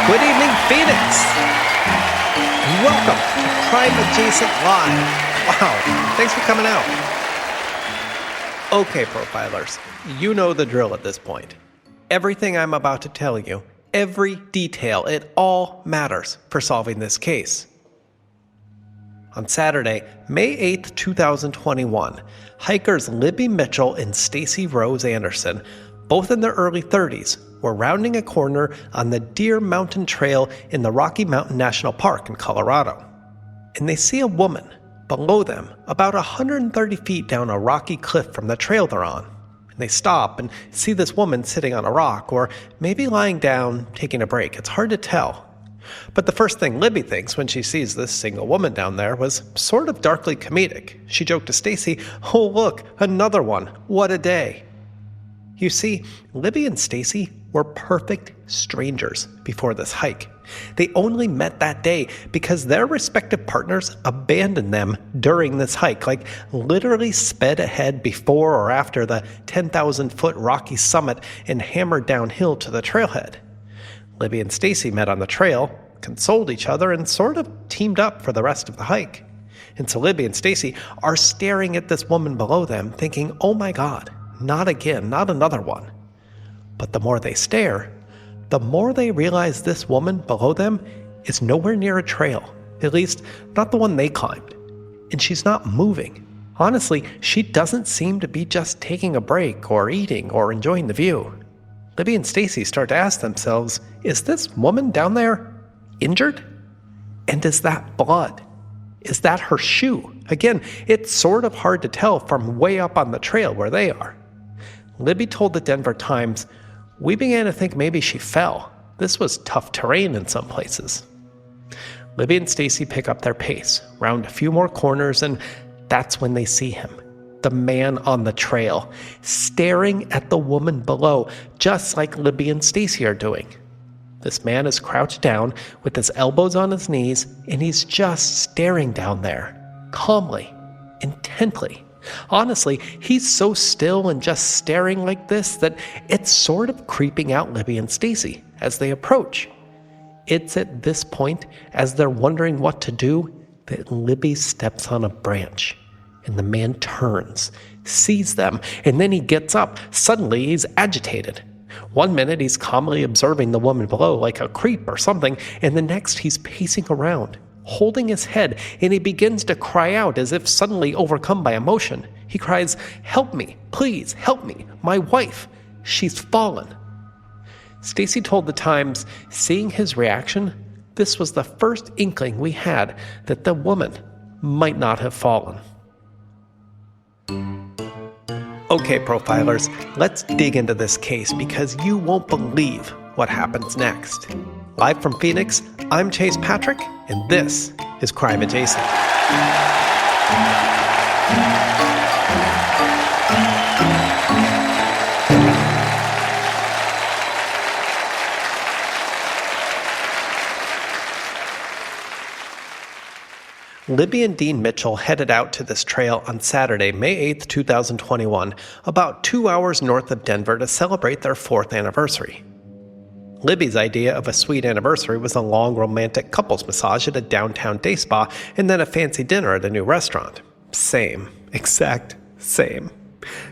Good evening, Phoenix. Welcome to Crime Adjacent Live. Wow, thanks for coming out. Okay, profilers, you know the drill at this point. Everything I'm about to tell you, every detail, it all matters for solving this case. On Saturday, May 8th, 2021, hikers Libby Mitchell and Stacey Rose Anderson, both in their early 30s, were rounding a corner on the Deer Mountain Trail in the Rocky Mountain National Park in Colorado. And they see a woman below them, about 130 feet down a rocky cliff from the trail they're on. And they stop and see this woman sitting on a rock, or maybe lying down, taking a break. It's hard to tell. But the first thing Libby thinks when she sees this single woman down there was sort of darkly comedic. She joked to Stacey, "Oh look, another one. What a day." You see, Libby and Stacey were perfect strangers before this hike. They only met that day because their respective partners abandoned them during this hike, like literally sped ahead before or after the 10,000-foot rocky summit and hammered downhill to the trailhead. Libby and Stacey met on the trail, consoled each other, and sort of teamed up for the rest of the hike. And so Libby and Stacey are staring at this woman below them, thinking, "Oh my God, not again, not another one." But the more they stare, the more they realize this woman below them is nowhere near a trail, at least not the one they climbed. And she's not moving. Honestly, she doesn't seem to be just taking a break or eating or enjoying the view. Libby and Stacey start to ask themselves, is this woman down there injured? And is that blood? Is that her shoe? Again, it's sort of hard to tell from way up on the trail where they are. Libby told the Denver Times, "We began to think maybe she fell. This was tough terrain in some places." Libby and Stacey pick up their pace, round a few more corners, and that's when they see him. The man on the trail, staring at the woman below, just like Libby and Stacey are doing. This man is crouched down with his elbows on his knees, and he's just staring down there, calmly, intently. Honestly, he's so still and just staring like this that it's sort of creeping out Libby and Stacey as they approach. It's at this point, as they're wondering what to do, that Libby steps on a branch. And the man turns, sees them, and then he gets up. Suddenly, he's agitated. One minute, he's calmly observing the woman below like a creep or something, and the next, he's pacing around, holding his head, and he begins to cry out as if suddenly overcome by emotion. He cries, "Help me, please, help me, my wife, she's fallen." Stacey told the Times, seeing his reaction, this was the first inkling we had that the woman might not have fallen. Okay, profilers, let's dig into this case because you won't believe what happens next. Live from Phoenix, I'm Chase Patrick, and this is Crime Adjacent. Libby and Dean Mitchell headed out to this trail on Saturday, May 8th, 2021, about 2 hours north of Denver to celebrate their 4th anniversary. Libby's idea of a sweet anniversary was a long romantic couples massage at a downtown day spa and then a fancy dinner at a new restaurant. Same. Exact same.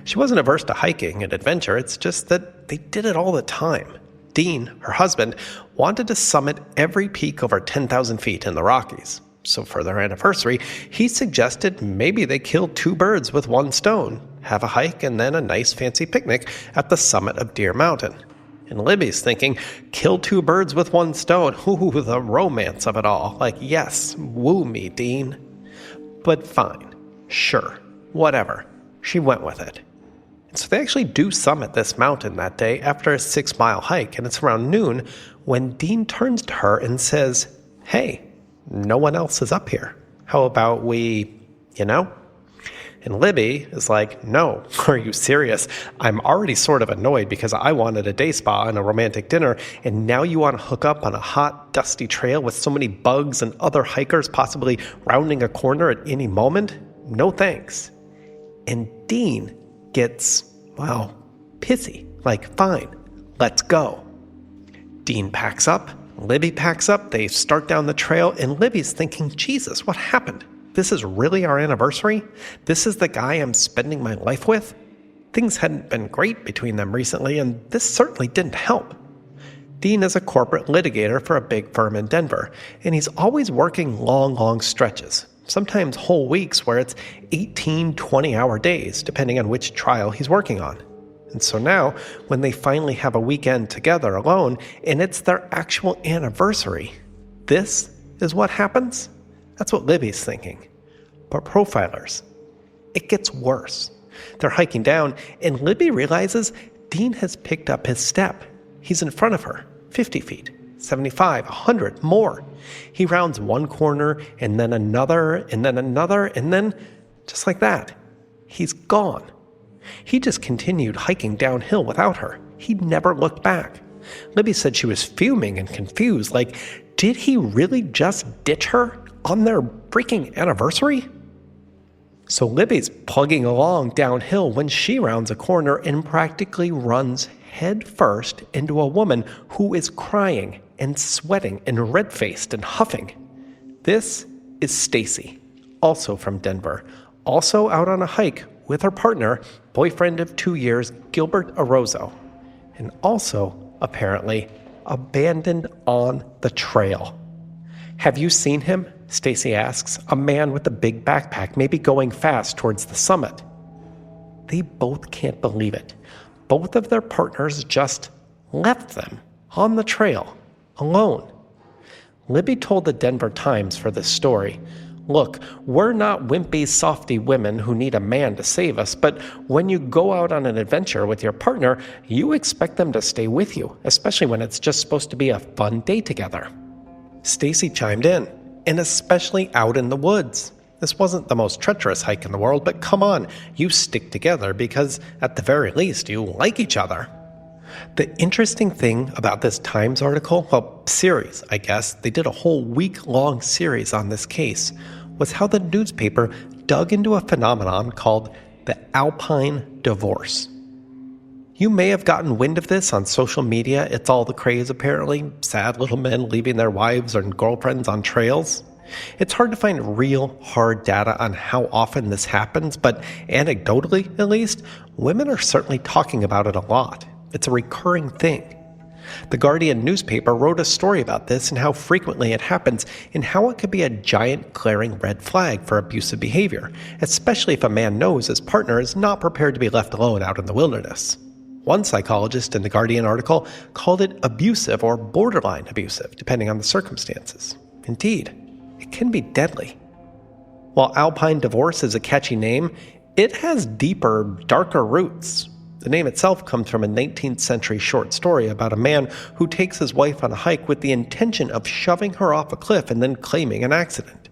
She wasn't averse to hiking and adventure, it's just that they did it all the time. Dean, her husband, wanted to summit every peak over 10,000 feet in the Rockies. So for their anniversary, he suggested maybe they kill 2 birds with 1 stone, have a hike and then a nice fancy picnic at the summit of Deer Mountain. And Libby's thinking, kill 2 birds with 1 stone, ooh, the romance of it all. Like, yes, woo me, Dean. But fine, sure, whatever. She went with it. And so they actually do summit this mountain that day after a 6-mile hike, and it's around noon when Dean turns to her and says, "Hey, no one else is up here. How about we, And Libby is like, "No, are you serious? I'm already sort of annoyed because I wanted a day spa and a romantic dinner, and now you want to hook up on a hot, dusty trail with so many bugs and other hikers possibly rounding a corner at any moment? No thanks." And Dean gets, pissy. Like, fine, let's go. Dean packs up, Libby packs up, they start down the trail, and Libby's thinking, Jesus, what happened? This is really our anniversary? This is the guy I'm spending my life with? Things hadn't been great between them recently, and this certainly didn't help. Dean is a corporate litigator for a big firm in Denver, and he's always working long stretches, sometimes whole weeks where it's 18, 20-hour days, depending on which trial he's working on. And so now, when they finally have a weekend together alone, and it's their actual anniversary, this is what happens? That's what Libby's thinking. But profilers, it gets worse. They're hiking down, and Libby realizes Dean has picked up his step. He's in front of her, 50 feet, 75, 100, more. He rounds one corner, and then another, and then another, and then, just like that, he's gone. He just continued hiking downhill without her. He never looked back. Libby said she was fuming and confused, like, did he really just ditch her on their freaking anniversary? So Libby's plugging along downhill when she rounds a corner and practically runs head first into a woman who is crying and sweating and red-faced and huffing. This is Stacey, also from Denver, also out on a hike with her partner, boyfriend of 2 years, Gilbert Arrozo, and also, apparently, abandoned on the trail. Have you seen him? Stacey asks, a man with a big backpack, maybe going fast towards the summit. They both can't believe it. Both of their partners just left them on the trail, alone. Libby told the Denver Times for this story, look, we're not wimpy, softy women who need a man to save us, but when you go out on an adventure with your partner, you expect them to stay with you, especially when it's just supposed to be a fun day together. Stacey chimed in, and especially out in the woods. This wasn't the most treacherous hike in the world, but come on, you stick together because, at the very least, you like each other. The interesting thing about this Times article, well, series, I guess, they did a whole week-long series on this case, was how the newspaper dug into a phenomenon called the Alpine Divorce. You may have gotten wind of this on social media. It's all the craze, apparently. Sad little men leaving their wives and girlfriends on trails. It's hard to find real hard data on how often this happens, but anecdotally, at least, women are certainly talking about it a lot. It's a recurring thing. The Guardian newspaper wrote a story about this and how frequently it happens and how it could be a giant glaring red flag for abusive behavior, especially if a man knows his partner is not prepared to be left alone out in the wilderness. One psychologist in the Guardian article called it abusive or borderline abusive, depending on the circumstances. Indeed, it can be deadly. While Alpine Divorce is a catchy name, it has deeper, darker roots. The name itself comes from a 19th century short story about a man who takes his wife on a hike with the intention of shoving her off a cliff and then claiming an accident.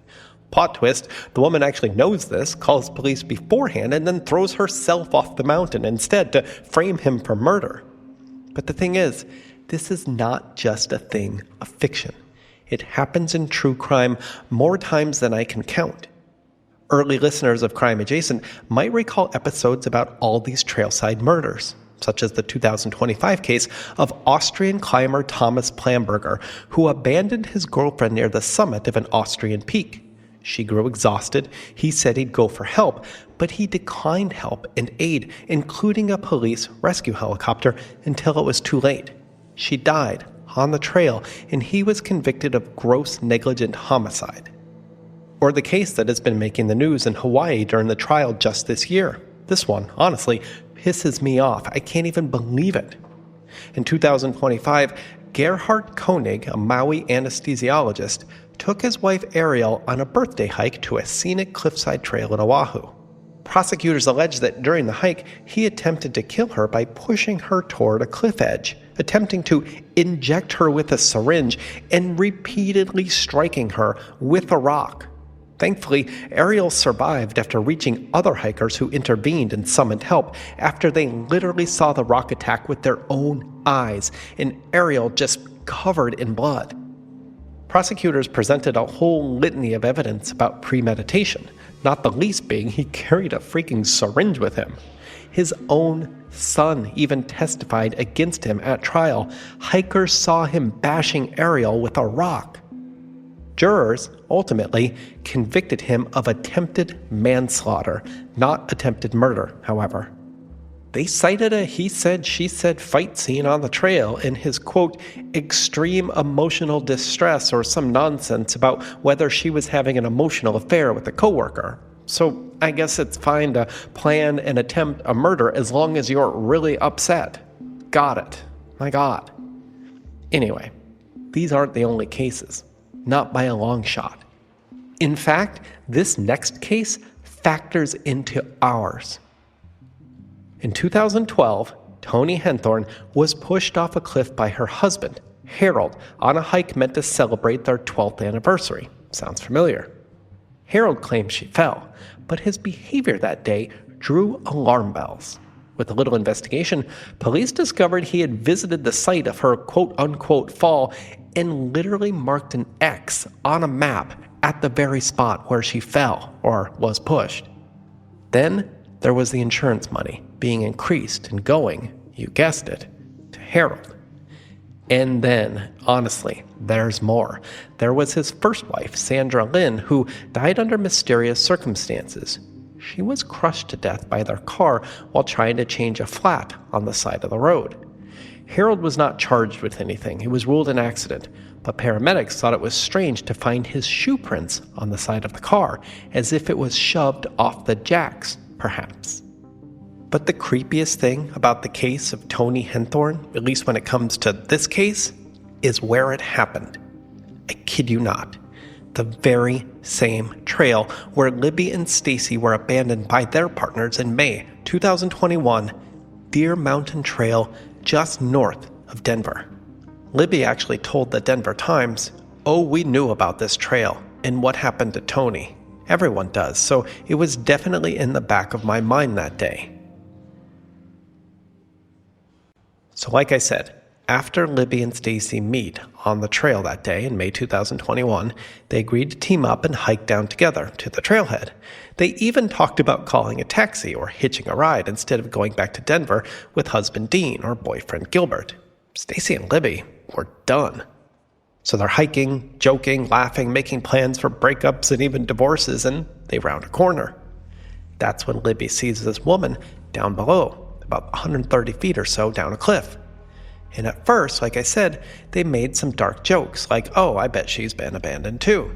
Plot twist, the woman actually knows this, calls police beforehand, and then throws herself off the mountain instead to frame him for murder. But the thing is, this is not just a thing of fiction. It happens in true crime more times than I can count. Early listeners of Crime Adjacent might recall episodes about all these trailside murders, such as the 2025 case of Austrian climber Thomas Plamberger, who abandoned his girlfriend near the summit of an Austrian peak. She grew exhausted. He said he'd go for help, but he declined help and aid, including a police rescue helicopter, until it was too late. She died on the trail, and he was convicted of gross negligent homicide. Or the case that has been making the news in Hawaii during the trial just this year. This one, honestly, pisses me off. I can't even believe it. In 2025, Gerhard Koenig, a Maui anesthesiologist, took his wife Ariel on a birthday hike to a scenic cliffside trail in Oahu. Prosecutors allege that during the hike, he attempted to kill her by pushing her toward a cliff edge, attempting to inject her with a syringe, and repeatedly striking her with a rock. Thankfully, Ariel survived after reaching other hikers who intervened and summoned help after they literally saw the rock attack with their own eyes, and Ariel just covered in blood. Prosecutors presented a whole litany of evidence about premeditation, not the least being he carried a freaking syringe with him. His own son even testified against him at trial. Hikers saw him bashing Ariel with a rock. Jurors ultimately convicted him of attempted manslaughter, not attempted murder, however. They cited a he said, she said fight scene on the trail in his, quote, extreme emotional distress or some nonsense about whether she was having an emotional affair with a coworker. So I guess it's fine to plan and attempt a murder as long as you're really upset. Got it. My God. Anyway, these aren't the only cases. Not by a long shot. In fact, this next case factors into ours. In 2012, Toni Henthorn was pushed off a cliff by her husband, Harold, on a hike meant to celebrate their 12th anniversary. Sounds familiar. Harold claims she fell, but his behavior that day drew alarm bells. With a little investigation, police discovered he had visited the site of her quote-unquote fall and literally marked an X on a map at the very spot where she fell or was pushed. Then there was the insurance money being increased and going, you guessed it, to Harold. And then, honestly, there's more. There was his first wife, Sandra Lynn, who died under mysterious circumstances. She was crushed to death by their car while trying to change a flat on the side of the road. Harold was not charged with anything. He was ruled an accident, but paramedics thought it was strange to find his shoe prints on the side of the car, as if it was shoved off the jacks, perhaps. But the creepiest thing about the case of Toni Henthorn, at least when it comes to this case, is where it happened. I kid you not. The very same trail where Libby and Stacey were abandoned by their partners in May 2021, Deer Mountain Trail just north of Denver. Libby actually told the Denver Times, "Oh, we knew about this trail and what happened to Toni. Everyone does, so it was definitely in the back of my mind that day." So like I said, after Libby and Stacey meet on the trail that day in May 2021, they agreed to team up and hike down together to the trailhead. They even talked about calling a taxi or hitching a ride instead of going back to Denver with husband Dean or boyfriend Gilbert. Stacey and Libby were done. So they're hiking, joking, laughing, making plans for breakups and even divorces, and they round a corner. That's when Libby sees this woman down below, about 130 feet or so down a cliff. And at first, like I said, they made some dark jokes, like, "Oh, I bet she's been abandoned too."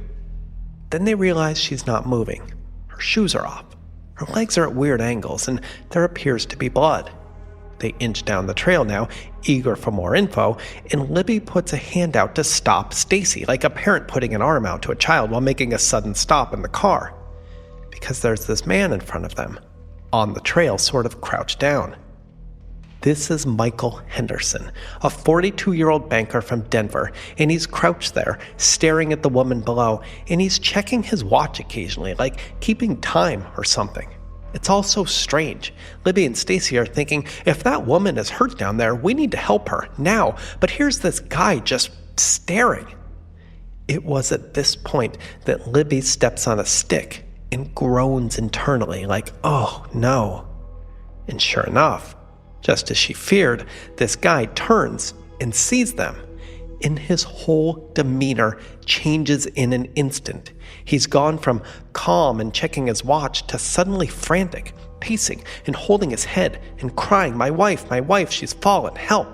Then they realize she's not moving. Her shoes are off. Her legs are at weird angles, and there appears to be blood. They inch down the trail now, eager for more info, and Libby puts a hand out to stop Stacey, like a parent putting an arm out to a child while making a sudden stop in the car. Because there's this man in front of them, on the trail, sort of crouched down. This is Michael Henderson, a 42-year-old banker from Denver, and he's crouched there, staring at the woman below, and he's checking his watch occasionally, like keeping time or something. It's all so strange. Libby and Stacey are thinking, if that woman is hurt down there, we need to help her now, but here's this guy just staring. It was at this point that Libby steps on a stick and groans internally, like, oh no. And sure enough, just as she feared, this guy turns and sees them. And his whole demeanor changes in an instant. He's gone from calm and checking his watch to suddenly frantic, pacing and holding his head and crying, my wife, she's fallen, help."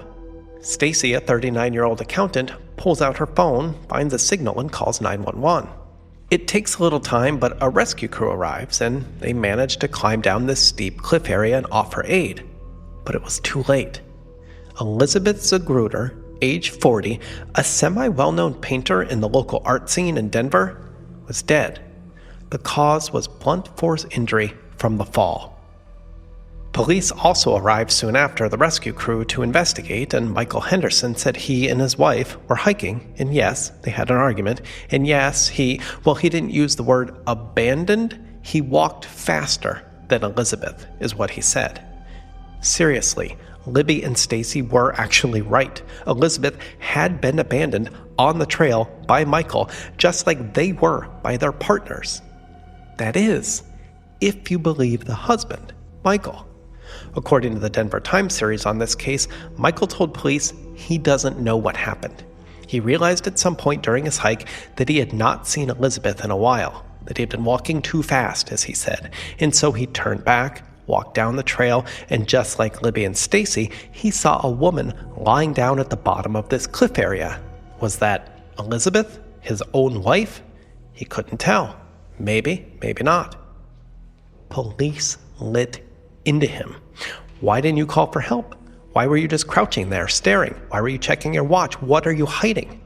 Stacey, a 39-year-old accountant, pulls out her phone, finds a signal, and calls 911. It takes a little time, but a rescue crew arrives, and they manage to climb down this steep cliff area and offer aid. But it was too late. Elizabeth Zagruder, age 40, a semi-well-known painter in the local art scene in Denver, was dead. The cause was blunt force injury from the fall. Police also arrived soon after the rescue crew to investigate, and Michael Henderson said he and his wife were hiking, and yes, they had an argument, and yes, he didn't use the word abandoned, he walked faster than Elizabeth, is what he said. Seriously, Libby and Stacey were actually right. Elizabeth had been abandoned on the trail by Michael, just like they were by their partners. That is, if you believe the husband, Michael. According to the Denver Times series on this case, Michael told police he doesn't know what happened. He realized at some point during his hike that he had not seen Elizabeth in a while, that he had been walking too fast, as he said, and so he turned back, walked down the trail, and just like Libby and Stacey, he saw a woman lying down at the bottom of this cliff area. Was that Elizabeth, his own wife? He couldn't tell. Maybe, maybe not. Police lit into him. Why didn't you call for help? Why were you just crouching there, staring? Why were you checking your watch? What are you hiding?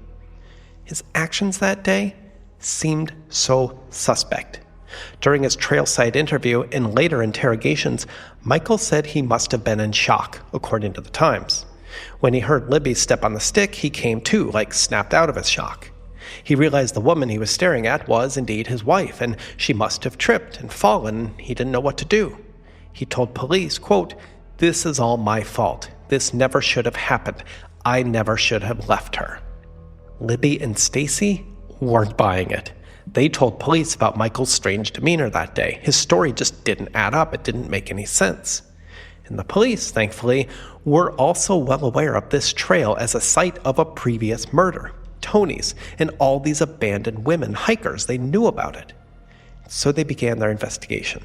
His actions that day seemed so suspect. During his trailside interview and later interrogations, Michael said he must have been in shock, according to the Times. When he heard Libby step on the stick, he came to, like snapped out of his shock. He realized the woman he was staring at was indeed his wife, and she must have tripped and fallen. He didn't know what to do. He told police, quote, "This is all my fault. This never should have happened. I never should have left her." Libby and Stacey weren't buying it. They told police about Michael's strange demeanor that day. His story just didn't add up. It didn't make any sense. And the police, thankfully, were also well aware of this trail as a site of a previous murder, Tony's, and all these abandoned women hikers. They knew about it. So they began their investigation.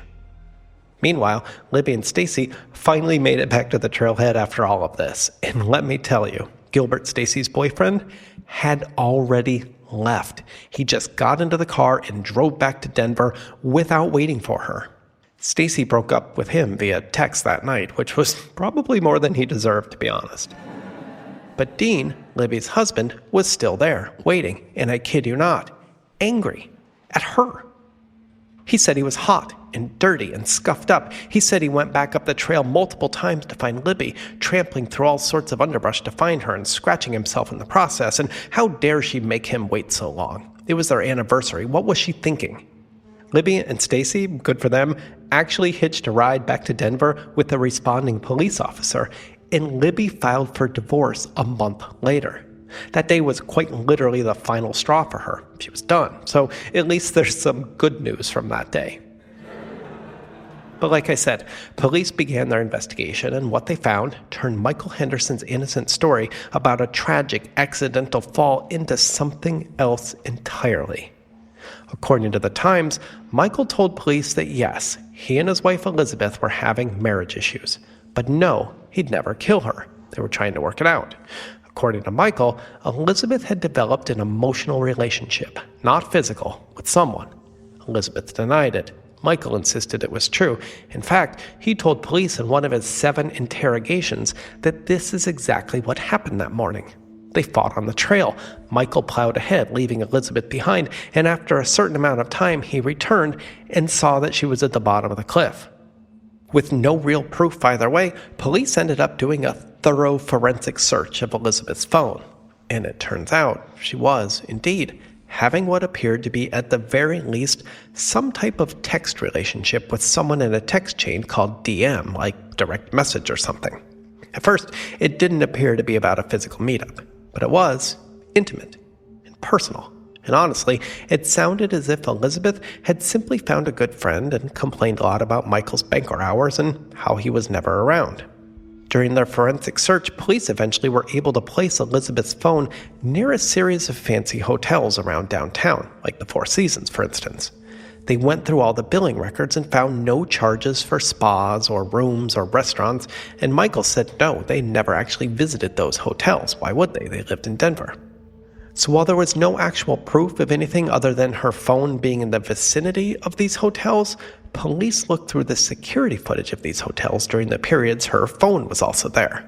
Meanwhile, Libby and Stacey finally made it back to the trailhead after all of this. And let me tell you, Gilbert, Stacey's boyfriend, had already left. He just got into the car and drove back to Denver without waiting for her. Stacey broke up with him via text that night, which was probably more than he deserved, to be honest. But Dean, Libby's husband, was still there, waiting, and I kid you not, angry at her. He said he was hot and dirty and scuffed up. He said he went back up the trail multiple times to find Libby, trampling through all sorts of underbrush to find her and scratching himself in the process. And how dare she make him wait so long? It was their anniversary. What was she thinking? Libby and Stacey, good for them, actually hitched a ride back to Denver with a responding police officer, and Libby filed for divorce a month later. That day was quite literally the final straw for her. She was done. So at least there's some good news from that day. But like I said, police began their investigation, and what they found turned Michael Henderson's innocent story about a tragic accidental fall into something else entirely. According to the Times, Michael told police that yes, he and his wife Elizabeth were having marriage issues, but no, he'd never kill her. They were trying to work it out. According to Michael, Elizabeth had developed an emotional relationship, not physical, with someone. Elizabeth denied it. Michael insisted it was true. In fact, he told police in one of his 7 interrogations that this is exactly what happened that morning. They fought on the trail. Michael plowed ahead, leaving Elizabeth behind, and after a certain amount of time, he returned and saw that she was at the bottom of the cliff. With no real proof either way, police ended up doing a thorough forensic search of Elizabeth's phone. And it turns out she was, indeed, having what appeared to be, at the very least, some type of text relationship with someone in a text chain called DM, like direct message or something. At first, it didn't appear to be about a physical meetup, but it was intimate and personal. And honestly, it sounded as if Elizabeth had simply found a good friend and complained a lot about Michael's banquet hours and how he was never around. During their forensic search, police eventually were able to place Elizabeth's phone near a series of fancy hotels around downtown, like the Four Seasons, for instance. They went through all the billing records and found no charges for spas or rooms or restaurants, and Michael said no, they never actually visited those hotels. Why would they? They lived in Denver. So while there was no actual proof of anything other than her phone being in the vicinity of these hotels, police looked through the security footage of these hotels during the periods her phone was also there.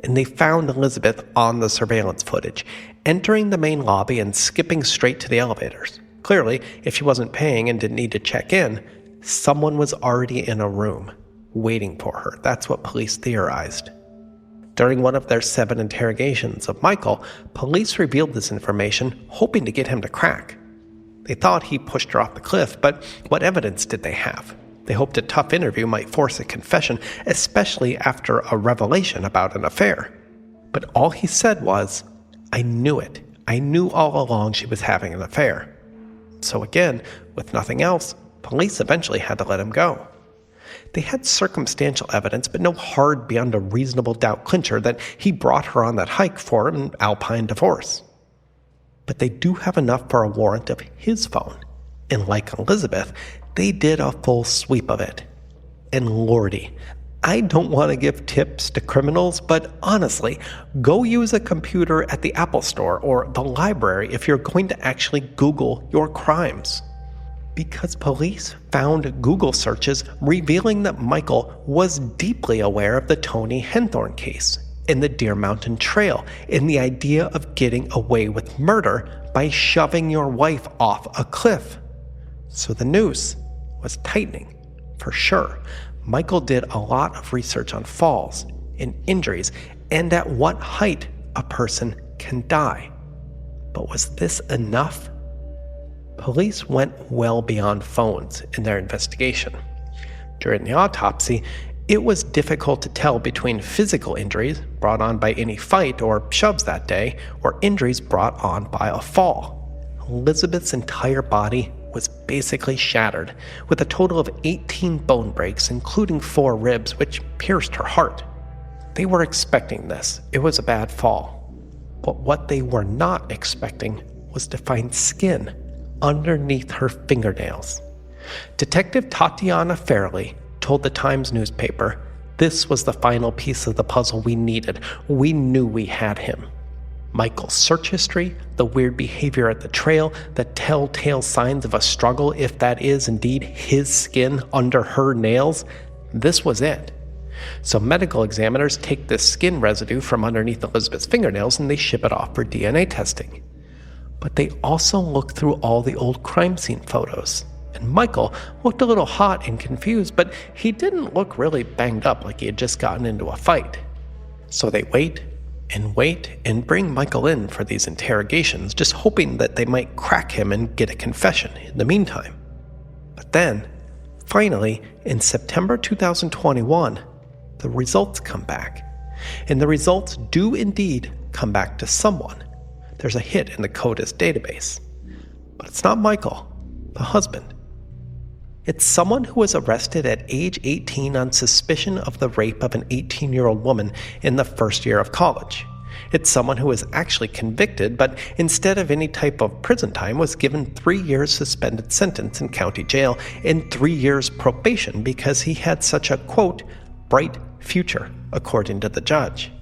And they found Elizabeth on the surveillance footage, entering the main lobby and skipping straight to the elevators. Clearly, if she wasn't paying and didn't need to check in, someone was already in a room, waiting for her. That's what police theorized. During one of their 7 interrogations of Michael, police revealed this information, hoping to get him to crack. They thought he pushed her off the cliff, but what evidence did they have? They hoped a tough interview might force a confession, especially after a revelation about an affair. But all he said was, "I knew it. I knew all along she was having an affair." So again, with nothing else, police eventually had to let him go. They had circumstantial evidence, but no hard beyond a reasonable doubt clincher that he brought her on that hike for an Alpine Divorce. But they do have enough for a warrant of his phone. And like Elizabeth, they did a full sweep of it. And lordy, I don't want to give tips to criminals, but honestly, go use a computer at the Apple Store or the library if you're going to actually Google your crimes. Because police found Google searches revealing that Michael was deeply aware of the Tony Henthorne case and the Deer Mountain Trail and the idea of getting away with murder by shoving your wife off a cliff. So the noose was tightening, for sure. Michael did a lot of research on falls and injuries and at what height a person can die. But was this enough? Police went well beyond phones in their investigation. During the autopsy, it was difficult to tell between physical injuries brought on by any fight or shoves that day or injuries brought on by a fall. Elizabeth's entire body was basically shattered, with a total of 18 bone breaks, including 4 ribs, which pierced her heart. They were expecting this. It was a bad fall. But what they were not expecting was to find skin underneath her fingernails. Detective Tatiana Fairley told the Times newspaper, "This was the final piece of the puzzle we needed. We knew we had him." Michael's search history, the weird behavior at the trail, the telltale signs of a struggle if that is indeed his skin under her nails, this was it. So medical examiners take this skin residue from underneath Elizabeth's fingernails and they ship it off for DNA testing. But they also look through all the old crime scene photos. And Michael looked a little hot and confused, but he didn't look really banged up like he had just gotten into a fight. So they wait and bring Michael in for these interrogations, just hoping that they might crack him and get a confession in the meantime. But then, finally, in September 2021, the results come back. And the results do indeed come back to someone. There's a hit in the CODIS database. But it's not Michael, the husband. It's someone who was arrested at age 18 on suspicion of the rape of an 18-year-old woman in the first year of college. It's someone who was actually convicted, but instead of any type of prison time was given 3 years suspended sentence in county jail and 3 years probation because he had such a, quote, bright future, according to the judge.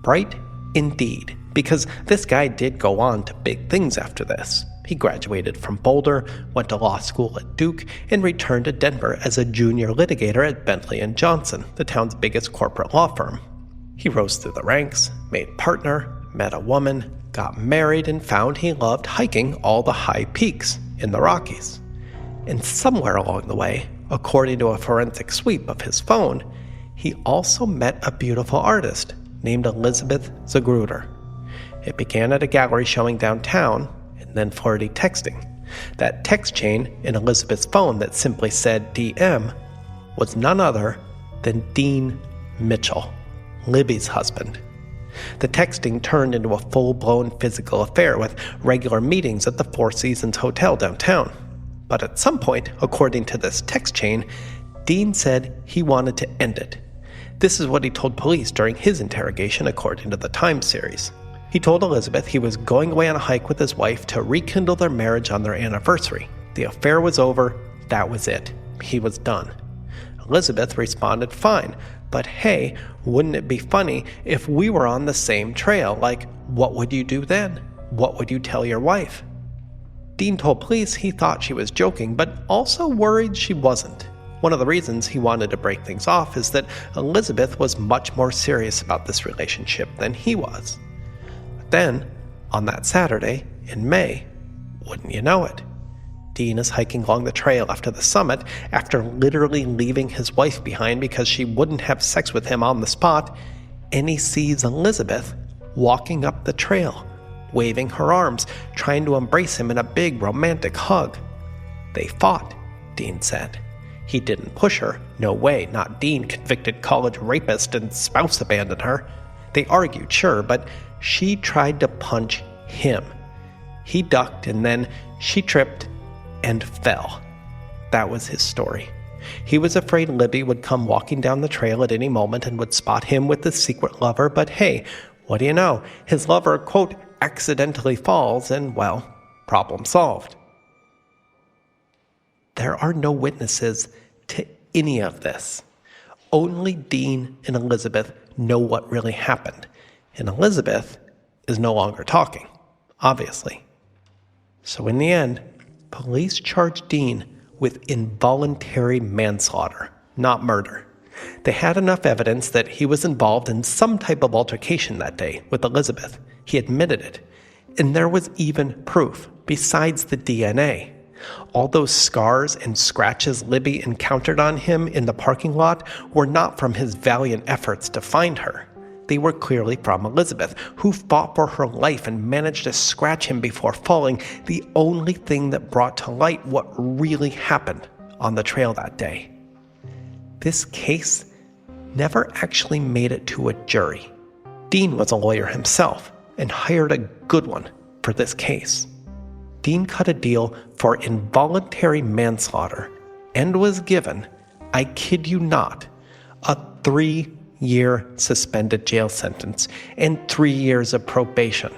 Bright indeed, because this guy did go on to big things after this. He graduated from Boulder, went to law school at Duke, and returned to Denver as a junior litigator at Bentley & Johnson, the town's biggest corporate law firm. He rose through the ranks, made partner, met a woman, got married, and found he loved hiking all the high peaks in the Rockies. And somewhere along the way, according to a forensic sweep of his phone, he also met a beautiful artist named Elizabeth Zagruder. It began at a gallery showing downtown, and then flirty texting. That text chain in Elizabeth's phone that simply said DM was none other than Dean Mitchell, Libby's husband. The texting turned into a full-blown physical affair with regular meetings at the Four Seasons Hotel downtown. But at some point, according to this text chain, Dean said he wanted to end it. This is what he told police during his interrogation, according to the Times series. He told Elizabeth he was going away on a hike with his wife to rekindle their marriage on their anniversary. The affair was over. That was it. He was done. Elizabeth responded, fine, but hey, wouldn't it be funny if we were on the same trail? Like, what would you do then? What would you tell your wife? Dean told police he thought she was joking, but also worried she wasn't. One of the reasons he wanted to break things off is that Elizabeth was much more serious about this relationship than he was. Then, on that Saturday, in May, wouldn't you know it, Dean is hiking along the trail after the summit after literally leaving his wife behind because she wouldn't have sex with him on the spot, and he sees Elizabeth walking up the trail, waving her arms, trying to embrace him in a big romantic hug. They fought, Dean said. He didn't push her. No way, not Dean, convicted college rapist and spouse abandoned her. They argued, sure, but she tried to punch him. He ducked and then she tripped and fell. That was his story. He was afraid Libby would come walking down the trail at any moment and would spot him with his secret lover, but hey, what do you know? His lover, quote, accidentally falls and, well, problem solved. There are no witnesses to any of this. Only Dean and Elizabeth know what really happened, and Elizabeth is no longer talking, obviously. So in the end, police charged Dean with involuntary manslaughter, not murder. They had enough evidence that he was involved in some type of altercation that day with Elizabeth. He admitted it. And there was even proof, besides the DNA. All those scars and scratches Libby encountered on him in the parking lot were not from his valiant efforts to find her. They were clearly from Elizabeth, who fought for her life and managed to scratch him before falling, the only thing that brought to light what really happened on the trail that day. This case never actually made it to a jury. Dean was a lawyer himself and hired a good one for this case. Dean cut a deal for involuntary manslaughter and was given, I kid you not, a 3-year suspended jail sentence and 3 years of probation.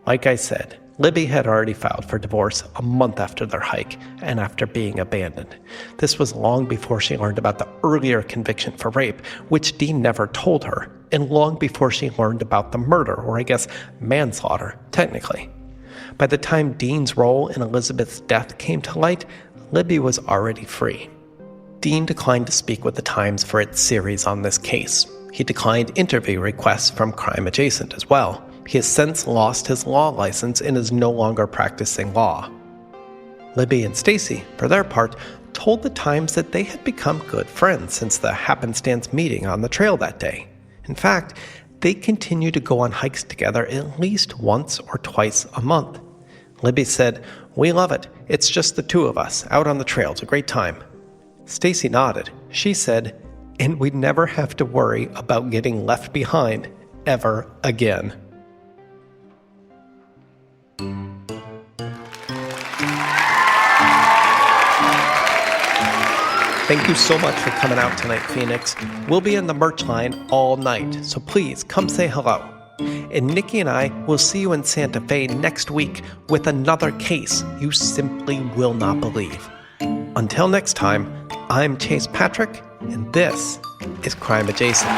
Like I said, Libby had already filed for divorce a month after their hike and after being abandoned. This was long before she learned about the earlier conviction for rape, which Dean never told her, and long before she learned about the murder, or I guess manslaughter, technically. By the time Dean's role in Elizabeth's death came to light, Libby was already free. Dean declined to speak with the Times for its series on this case. He declined interview requests from Crime Adjacent as well. He has since lost his law license and is no longer practicing law. Libby and Stacey, for their part, told the Times that they had become good friends since the happenstance meeting on the trail that day. In fact, they continue to go on hikes together at least once or twice a month. Libby said, "We love it. It's just the two of us, out on the trail. It's a great time." Stacey nodded. She said, "And we'd never have to worry about getting left behind ever again." Thank you so much for coming out tonight, Phoenix. We'll be in the merch line all night, so please come say hello. And Nikki and I will see you in Santa Fe next week with another case you simply will not believe. Until next time, I'm Chase Patrick, and this is Crime Adjacent.